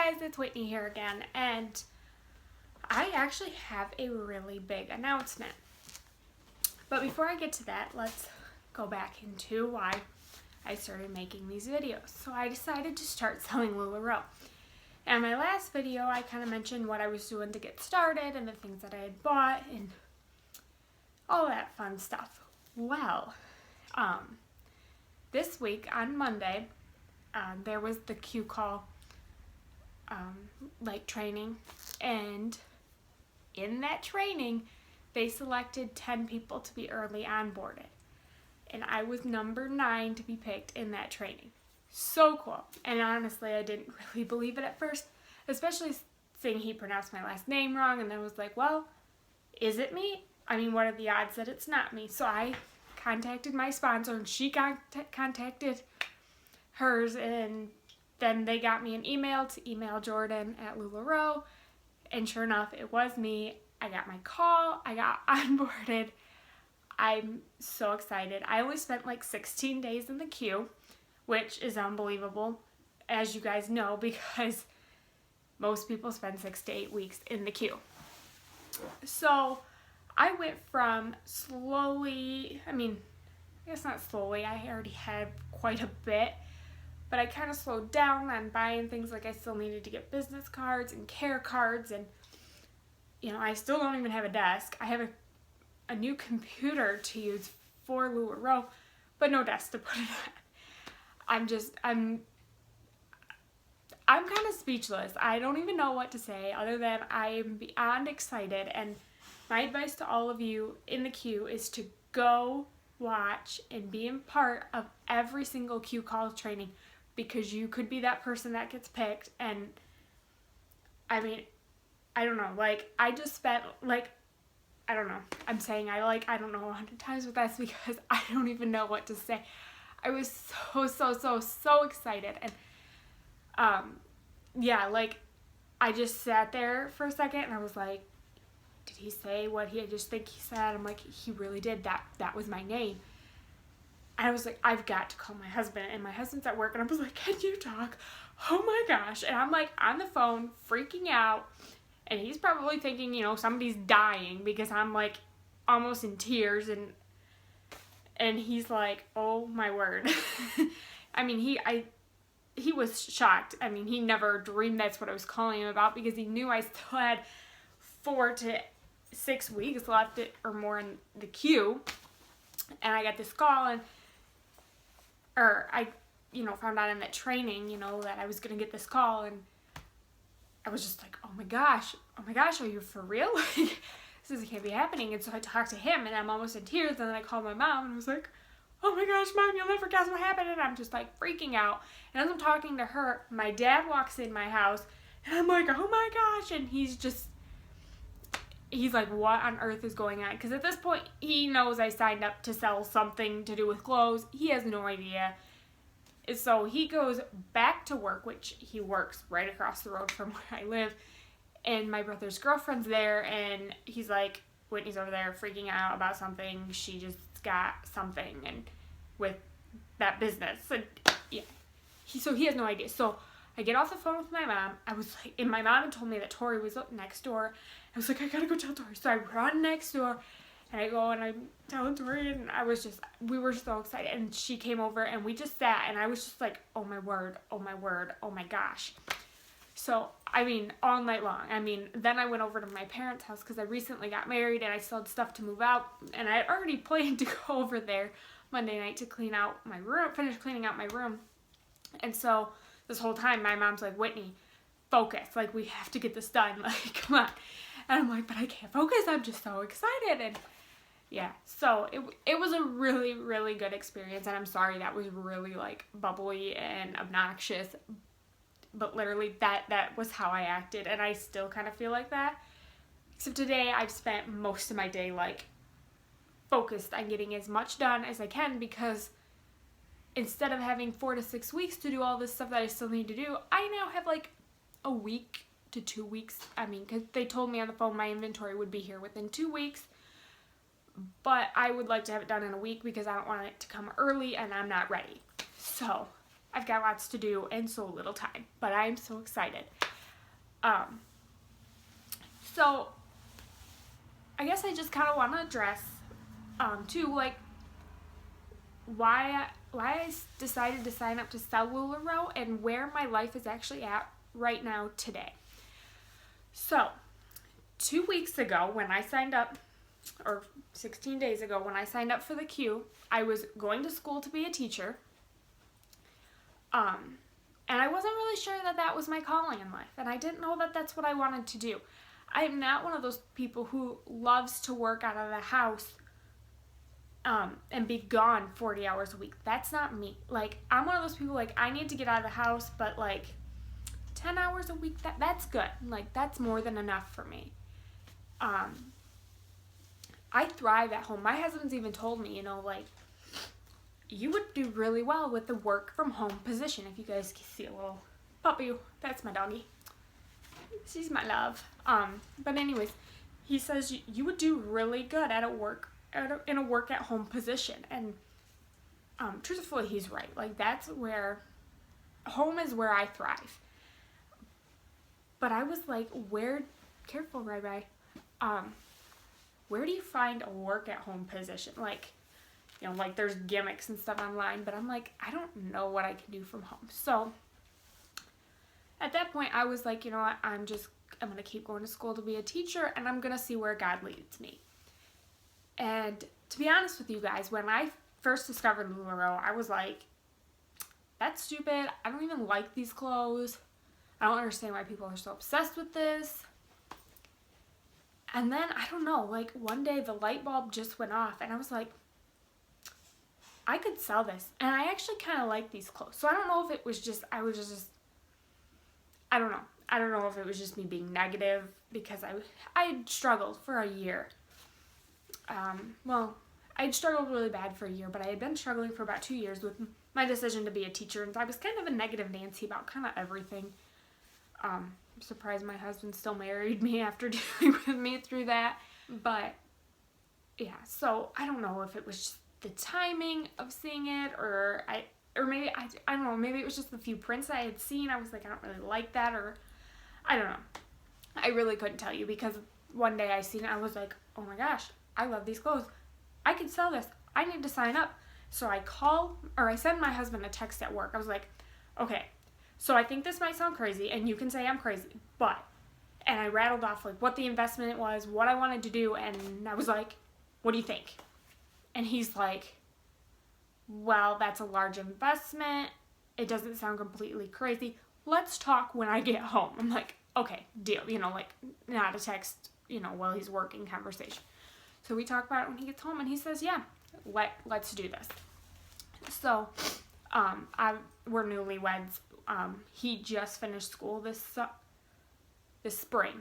Hey guys, it's Whitney here again, and I actually have a really big announcement. But before I get to that, let's go back into why I started making these videos. So I decided to start selling LuLaRoe. And my last video, I kind of mentioned what I was doing to get started and the things that I had bought and all that fun stuff. Well, this week on Monday, there was the Q call training, and in that training they selected 10 people to be early onboarded, and I was number 9 to be picked in that training. So cool. And honestly, I didn't really believe it at first, especially seeing he pronounced my last name wrong, and then was like, well, is it me? I mean, what are the odds that it's not me? So I contacted my sponsor, and she contacted hers, and then they got me an email to email Jordan at LuLaRoe, and sure enough, it was me. I got my call, I got onboarded. I'm so excited. I only spent like 16 days in the queue, which is unbelievable, as you guys know, because most people spend 6 to 8 weeks in the queue. So I went from slowly, I guess not slowly, I already had quite a bit, but I kind of slowed down on buying things. Like I still needed to get business cards and care cards, and I still don't even have a desk. I have a new computer to use for LuLaRoe, but no desk to put it on. I'm kind of speechless. I don't even know what to say other than I am beyond excited, and my advice to all of you in the queue is to go watch and be a part of every single Q call training, because you could be that person that gets picked. And I don't know, I just spent I don't know, I'm saying I don't know 100 times with this because I don't even know what to say. I was so excited, and I just sat there for a second and I was like, did he say what I just think he said? I'm like, he really did. That was my name. And I was like, I've got to call my husband, and my husband's at work, and I was like, can you talk? Oh my gosh. And I'm like on the phone freaking out, and he's probably thinking, somebody's dying, because I'm like almost in tears, and he's like, oh my word. He was shocked. He never dreamed that's what I was calling him about, because he knew I still had 4 to 6 weeks left or more in the queue. And I got this call, I found out in that training, that I was going to get this call, and I was just like, oh my gosh, are you for real? This can't be happening. And so I talked to him, and I'm almost in tears, and then I called my mom, and I was like, oh my gosh, Mom, you'll never guess what happened. And I'm just like freaking out. And as I'm talking to her, my dad walks in my house, and I'm like, oh my gosh. And he's like, what on earth is going on? Because at this point, he knows I signed up to sell something to do with clothes. He has no idea. So he goes back to work, which he works right across the road from where I live. And my brother's girlfriend's there, and he's like, Whitney's over there freaking out about something. She just got something and with that business. And yeah. So he has no idea. So I get off the phone with my mom. I was like, and my mom had told me that Tori was up next door. I was like, I gotta go tell Tori. So I run next door, and I go and I'm telling Tori, and we were so excited. And she came over, and we just sat, and I was just like, oh my word, oh my word, oh my gosh. So, all night long. Then I went over to my parents' house because I recently got married, and I still had stuff to move out, and I had already planned to go over there Monday night to finish cleaning out my room. And so this whole time, my mom's like, Whitney, focus. We have to get this done. Come on. And I'm like, but I can't focus. I'm just so excited. And yeah, so it was a really, really good experience. And I'm sorry that was really bubbly and obnoxious. But literally that was how I acted. And I still kind of feel like that. Except today I've spent most of my day focused on getting as much done as I can, because instead of having 4 to 6 weeks to do all this stuff that I still need to do, I now have a week to 2 weeks. Because they told me on the phone my inventory would be here within 2 weeks. But I would like to have it done in a week, because I don't want it to come early and I'm not ready. So I've got lots to do and so little time. But I'm so excited. So I guess I just kind of want to address, too, like, why I decided to sign up to sell LuLaRoe and where my life is actually at right now today. So 2 weeks ago when I signed up, or 16 days ago when I signed up for the queue, I was going to school to be a teacher. And I wasn't really sure that that was my calling in life, and I didn't know that that's what I wanted to do. I am not one of those people who loves to work out of the house and be gone 40 hours a week. That's not me. Like, I'm one of those people, like, I need to get out of the house, but, like, 10 hours a week, that's good. Like, that's more than enough for me. I thrive at home. My husband's even told me, like, you would do really well with the work from home position. If you guys can see a little puppy, that's my doggy. She's my love. But anyways, he says you would do really good in a work at home position. And truthfully, he's right. Like, that's where home is where I thrive. But I was like, careful, Rai. Where do you find a work at home position? Like, like there's gimmicks and stuff online, but I'm like, I don't know what I can do from home. So at that point, I was like, you know what, I'm going to keep going to school to be a teacher, and I'm going to see where God leads me. And to be honest with you guys, when I first discovered LuLaRoe, I was like, that's stupid. I don't even like these clothes. I don't understand why people are so obsessed with this. And then, I don't know, like one day the light bulb just went off, and I was like, I could sell this. And I actually kind of like these clothes. So I don't know if it was just, I don't know. I don't know if it was just me being negative, because I struggled for a year. I'd struggled really bad for a year, but I had been struggling for about 2 years with my decision to be a teacher, and I was kind of a negative Nancy about kind of everything. I'm surprised my husband still married me after dealing with me through that. But yeah, so I don't know if it was just the timing of seeing it, or maybe I don't know, maybe it was just the few prints I had seen. I was like, I don't really like that, or I don't know. I really couldn't tell you, because one day I seen it, I was like, oh my gosh, I love these clothes. I could sell this. I need to sign up. So I send my husband a text at work. I was like, okay, so I think this might sound crazy, and you can say I'm crazy, and I rattled off like what the investment was, what I wanted to do, and I was like, what do you think? And he's like, well, that's a large investment. It doesn't sound completely crazy. Let's talk when I get home. I'm like, okay, deal. Like not a text, while he's working conversation. So we talk about it when he gets home, and he says, yeah, let's do this. So we're newlyweds. He just finished school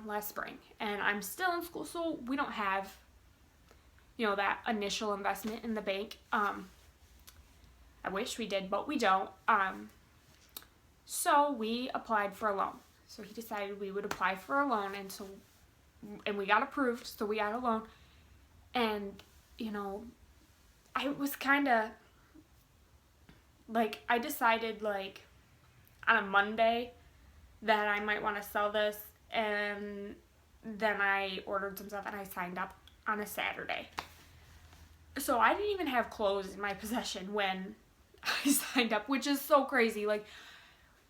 last spring, and I'm still in school, so we don't have that initial investment in the bank. I wish we did, but we don't. So we applied for a loan. So he decided we would apply for a loan, and we got approved, so we got a loan. And, I was kind of, like, I decided, like, on a Monday that I might want to sell this, and then I ordered some stuff, and I signed up on a Saturday. So I didn't even have clothes in my possession when I signed up, which is so crazy. Like,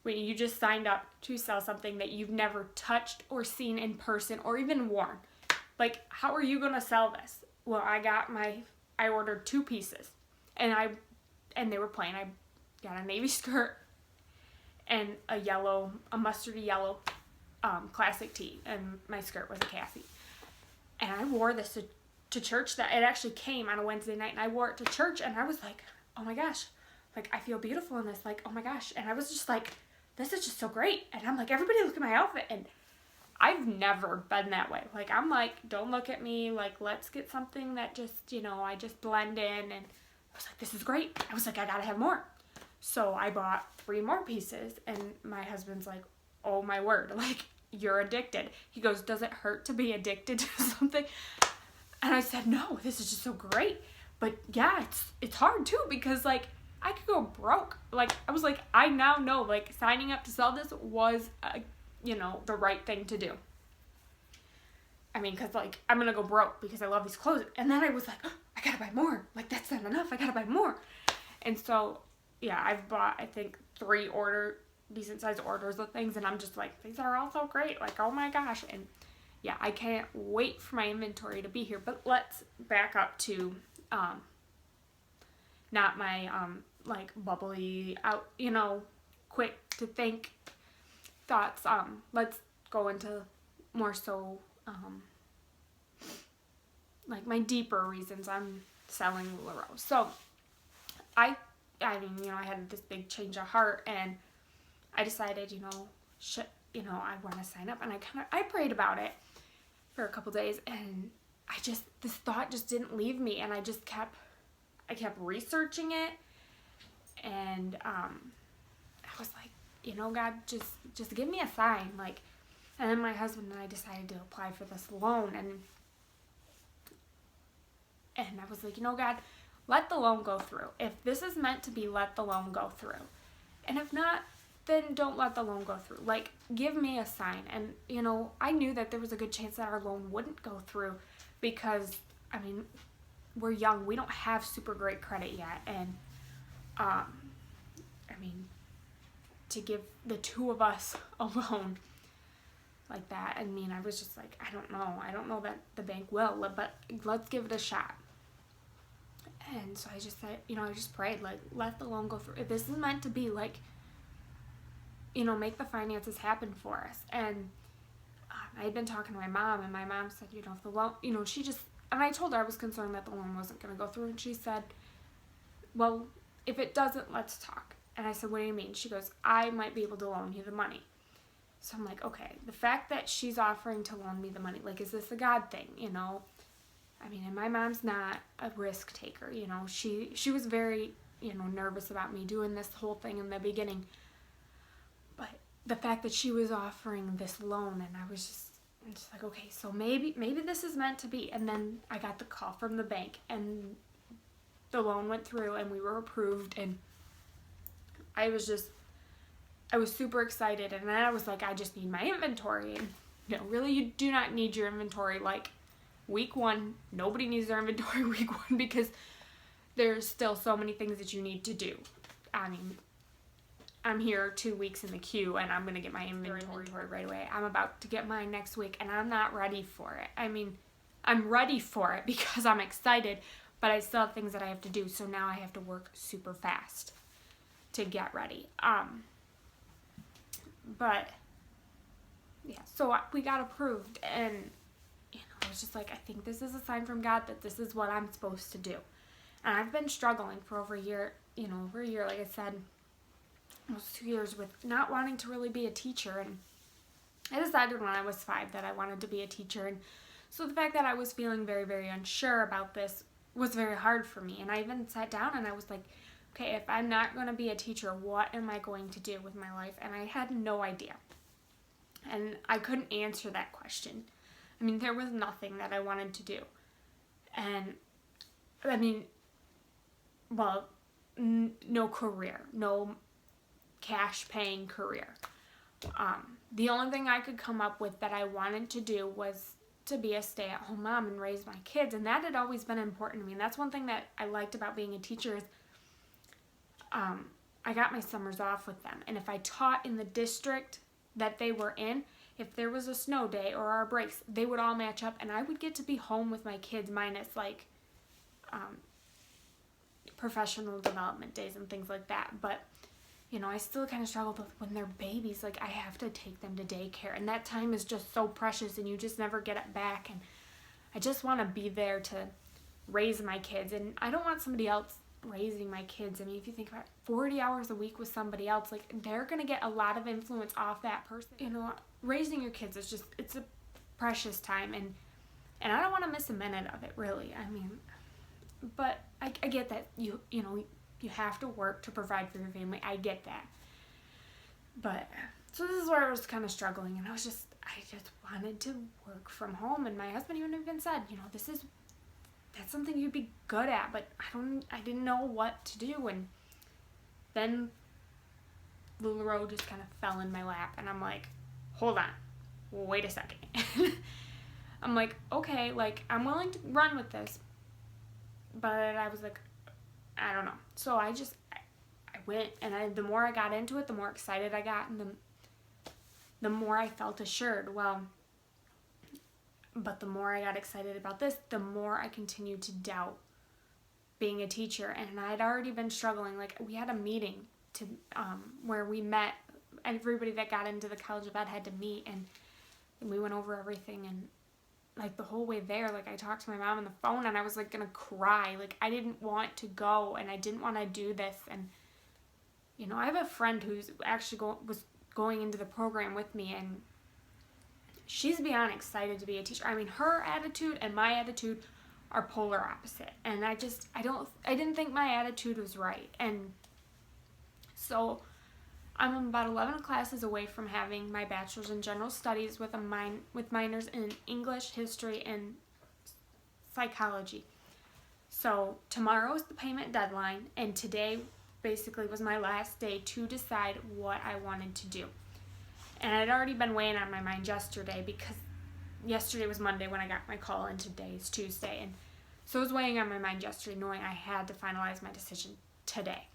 when you just signed up to sell something that you've never touched or seen in person or even worn. Like, how are you going to sell this? Well, I ordered 2 pieces, and they were plain. I got a navy skirt and a mustardy yellow classic tee, and my skirt was a Cassie. And I wore this to church. That it actually came on a Wednesday night, and I wore it to church, and I was like, oh my gosh, like, I feel beautiful in this, like, oh my gosh. And I was just like, this is just so great. And I'm like, everybody look at my outfit. And I've never been that way. Like, I'm like, don't look at me, like, let's get something that just, I just blend in. And I was like, this is great. I was like, I gotta have more. So I bought 3 more pieces, and my husband's like, oh my word, like, you're addicted. He goes, does it hurt to be addicted to something? And I said, no, this is just so great. But yeah, it's hard too, because, like, I could go broke. Like, I was like, I now know, like, signing up to sell this was the right thing to do. I mean, because, like, I'm going to go broke because I love these clothes. And then I was like, oh, I got to buy more. Like, that's not enough. I got to buy more. And so, yeah, I've bought, I think, 3 decent-sized orders of things. And I'm just like, these are all so great. Like, oh, my gosh. And, yeah, I can't wait for my inventory to be here. But let's back up to not my, like, bubbly, out, quick to think thoughts. Let's go into more so, like, my deeper reasons I'm selling LuLaRoe. So, I mean, I had this big change of heart, and I decided, I want to sign up, and I prayed about it for a couple days, and this thought just didn't leave me, and I kept researching it, and, I was like, God, just give me a sign, like. And then my husband and I decided to apply for this loan, and I was like, God, let the loan go through. If this is meant to be, let the loan go through. And if not, then don't let the loan go through. Like, give me a sign. And, I knew that there was a good chance that our loan wouldn't go through because, I mean, we're young. We don't have super great credit yet. And, I mean, to give the 2 of us a loan like that, I mean, I was just like, I don't know that the bank will, but let's give it a shot. And so I just said, I just prayed, like, let the loan go through. If this is meant to be, like, make the finances happen for us. And I had been talking to my mom, and my mom said, if the loan, and I told her I was concerned that the loan wasn't going to go through, and she said, well, if it doesn't, let's talk. And I said, what do you mean? She goes, I might be able to loan you the money. So I'm like, okay, the fact that she's offering to loan me the money, like, is this a God thing, I mean, and my mom's not a risk taker, she was very, nervous about me doing this whole thing in the beginning. But the fact that she was offering this loan, and I was just like, okay, so maybe this is meant to be. And then I got the call from the bank, and the loan went through, and we were approved, and I was super excited. And then I was like, I just need my inventory. And really, you do not need your inventory like week 1. Nobody needs their inventory week 1 because there's still so many things that you need to do. I mean, I'm here 2 weeks in the queue, and I'm going to get my inventory right away. I'm about to get mine next week, and I'm not ready for it. I mean, I'm ready for it because I'm excited, but I still have things that I have to do, so now I have to work super fast to get ready. But, yeah, so we got approved, and, I was just like, I think this is a sign from God that this is what I'm supposed to do. And I've been struggling for over a year, like I said, almost 2 years with not wanting to really be a teacher. And I decided when I was 5 that I wanted to be a teacher. And so the fact that I was feeling very, very unsure about this was very hard for me. And I even sat down and I was like, okay, if I'm not going to be a teacher, what am I going to do with my life? And I had no idea. And I couldn't answer that question. I mean, there was nothing that I wanted to do. And, I mean, well, no career, no cash-paying career. The only thing I could come up with that I wanted to do was to be a stay-at-home mom and raise my kids, and that had always been important to me. And that's one thing that I liked about being a teacher is I got my summers off with them. And if I taught in the district that they were in, if there was a snow day or our breaks, they would all match up, and I would get to be home with my kids minus, like, professional development days and things like that. But, I still kind of struggled with when they're babies. Like, I have to take them to daycare, and that time is just so precious, and you just never get it back. And I just want to be there to raise my kids, and I don't want somebody else raising my kids. I mean, if you think about it, 40 hours a week with somebody else, like, they're going to get a lot of influence off that person. Raising your kids is just, it's a precious time, and I don't want to miss a minute of it, really. I mean, but I get that you have to work to provide for your family. I get that. But, so this is where I was kind of struggling, and I just wanted to work from home, and my husband even said, that's something you'd be good at, but I didn't know what to do. And then LuLaRoe just kind of fell in my lap, and I'm like, hold on, wait a second. I'm like, okay, like, I'm willing to run with this. But I was like, I don't know. So I went, and the more I got into it, the more excited I got, and the more I felt assured. Well, but the more I got excited about this, the more I continued to doubt being a teacher. And I'd already been struggling. Like, we had a meeting to where we met. Everybody that got into the College of Ed had to meet, and we went over everything. And like, the whole way there, like, I talked to my mom on the phone, and I was like gonna cry. Like, I didn't want to go, and I didn't want to do this. And you know, I have a friend who's actually was going into the program with me, and she's beyond excited to be a teacher. I mean, her attitude and my attitude are polar opposite, and I didn't think my attitude was right. And so I'm about 11 classes away from having my bachelor's in general studies with minors in English, history, and psychology. So tomorrow is the payment deadline, and today basically was my last day to decide what I wanted to do. And it had already been weighing on my mind yesterday, because yesterday was Monday when I got my call, and today is Tuesday. And so it was weighing on my mind yesterday, knowing I had to finalize my decision today.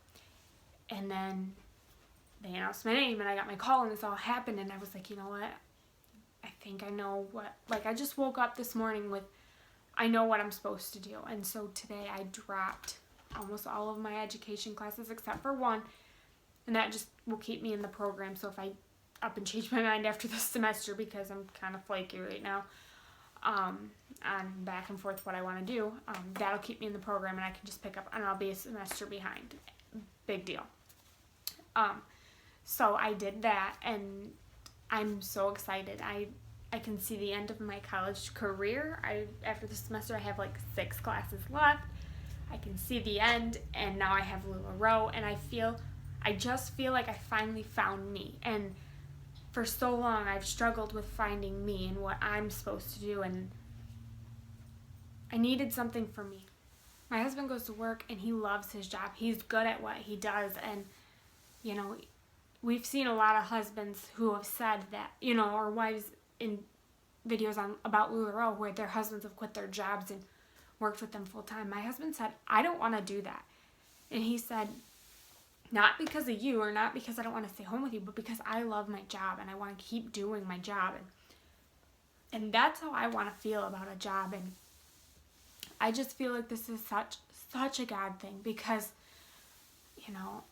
And then they announced my name, and I got my call, and this all happened, and I was like, you know what? I think I know what, like, I just woke up this morning with, I know what I'm supposed to do. And so today I dropped almost all of my education classes except for one, and that just will keep me in the program. So if I up and change my mind after this semester, because I'm kind of flaky right now on back and forth what I want to do, that'll keep me in the program, and I can just pick up, and I'll be a semester behind. Big deal. So I did that, and I'm so excited. I can see the end of my college career. After this semester, I have like 6 classes left. I can see the end, and now I have LuLaRoe, and I just feel like I finally found me. And for so long, I've struggled with finding me and what I'm supposed to do, and I needed something for me. My husband goes to work, and he loves his job. He's good at what he does, and, you know, we've seen a lot of husbands who have said that, you know, or wives in videos about LuLaRoe where their husbands have quit their jobs and worked with them full time. My husband said, I don't want to do that. And he said, not because of you, or not because I don't want to stay home with you, but because I love my job and I want to keep doing my job. And that's how I want to feel about a job. And I just feel like this is such a God thing, because, you know,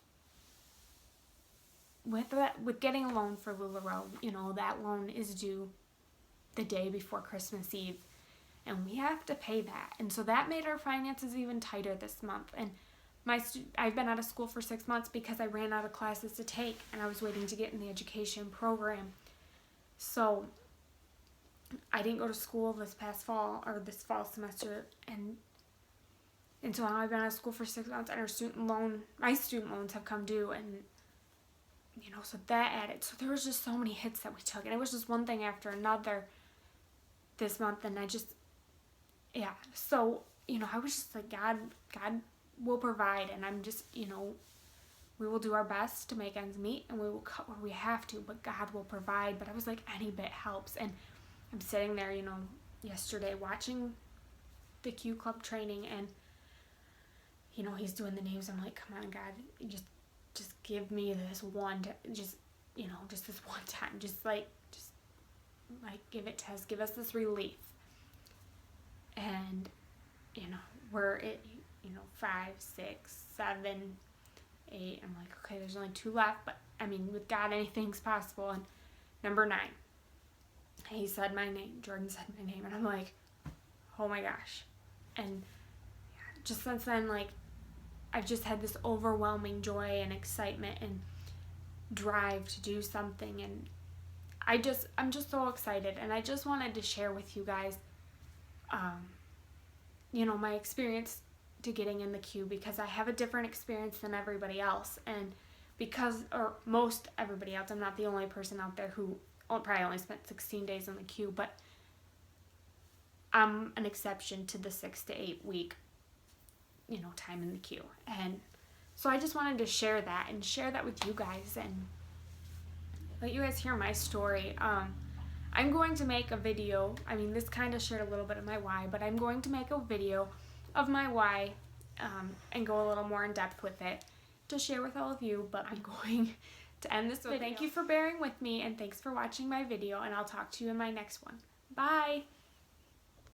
with getting a loan for LuLaRoe, you know, that loan is due the day before Christmas Eve, and we have to pay that. And so that made our finances even tighter this month. And I've been out of school for 6 months because I ran out of classes to take, and I was waiting to get in the education program. So I didn't go to school this fall semester, and so now I've been out of school for 6 months, and my student loans have come due, and, you know, so that added. So there was just so many hits that we took, and it was just one thing after another this month, and so, you know, I was just like, God will provide, and I'm just, you know, we will do our best to make ends meet, and we will cut where we have to, but God will provide. But I was like, any bit helps. And I'm sitting there, you know, yesterday watching the Q Club training, and, you know, he's doing the names. I'm like, come on, God, just give me this one, just this one time, just give us this relief. And, you know, we're at, you know, 5, 6, 7, 8. I'm like, okay, there's only 2 left, but I mean, with God, anything's possible. And number 9, he said my name. Jordan said my name, and I'm like, oh my gosh. And just since then, like, I've just had this overwhelming joy and excitement and drive to do something, and I'm just so excited. And I just wanted to share with you guys, you know, my experience to getting in the queue, because I have a different experience than everybody else, and most everybody else. I'm not the only person out there who probably only spent 16 days in the queue, but I'm an exception to the 6 to 8 week, you know, time in the queue. And so I just wanted to share that with you guys. And let you guys hear my story. I'm going to make a video. I mean, this kind of shared a little bit of my why, but I'm going to make a video of my why and go a little more in depth with it to share with all of you. But I'm going to end this video. Thank you for bearing with me, and thanks for watching my video, and I'll talk to you in my next one. Bye!